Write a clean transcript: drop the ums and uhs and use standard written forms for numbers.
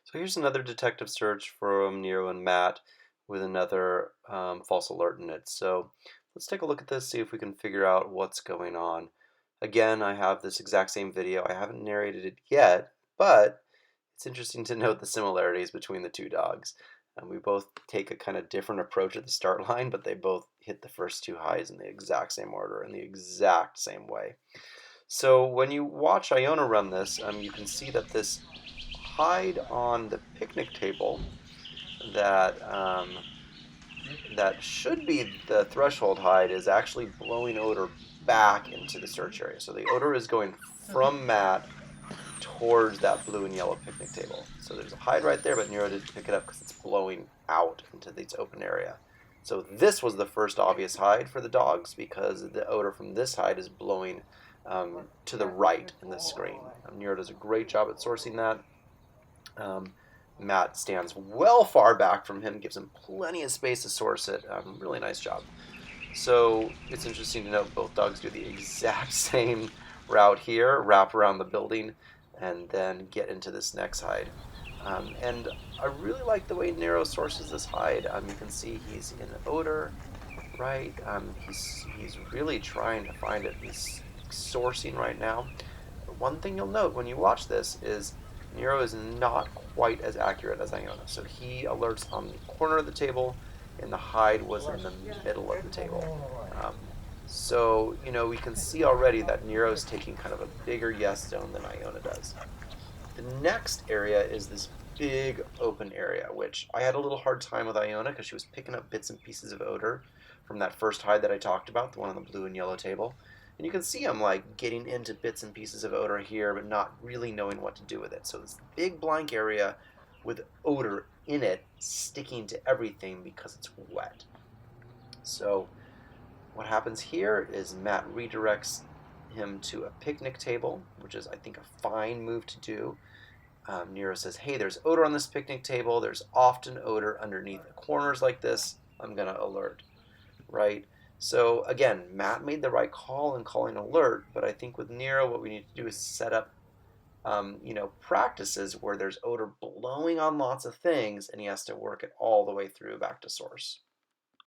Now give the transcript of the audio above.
So here's another detective search from Nero and Matt with another false alert in it. So let's take a look at this, see if we can figure out what's going on. Again, I have this exact same video. I haven't narrated it yet, but it's interesting to note the similarities between the two dogs. We both take a kind of different approach at the start line, but they both hit the first two highs in the exact same order, in the exact same way. So when you watch Iona run this, you can see that this hide on the picnic table that that should be the threshold hide is actually blowing odor back into the search area. So the odor is going from Matt towards that blue and yellow picnic table. So there's a hide right there, but Nero didn't pick it up because it's blowing out into this open area. So this was the first obvious hide for the dogs because the odor from this hide is blowing to the right in the screen. Nero does a great job at sourcing that. Matt stands well far back from him, gives him plenty of space to source it. Really nice job. So it's interesting to note both dogs do the exact same route here, wrap around the building, and then get into this next hide. And I really like the way Nero sources this hide. You can see he's in odor, right? He's really trying to find it. He's sourcing right now. One thing you'll note when you watch this is Nero is not quite as accurate as Iona. So he alerts on the corner of the table, and the hide was in the middle of the table. We can see already that Nero is taking kind of a bigger yes zone than Iona does. The next area is this big open area, which I had a little hard time with Iona because she was picking up bits and pieces of odor from that first hide that I talked about, the one on the blue and yellow table. And you can see I'm like getting into bits and pieces of odor here, but not really knowing what to do with it. So this big blank area with odor in it sticking to everything because it's wet. So what happens here is Matt redirects him to a picnic table, which is, I think, a fine move to do. Nero says, hey, there's odor on this picnic table. There's often odor underneath the corners like this. I'm going to alert, right? So again, Matt made the right call in calling alert, but I think with Nero, what we need to do is set up, practices where there's odor blowing on lots of things, and he has to work it all the way through back to source.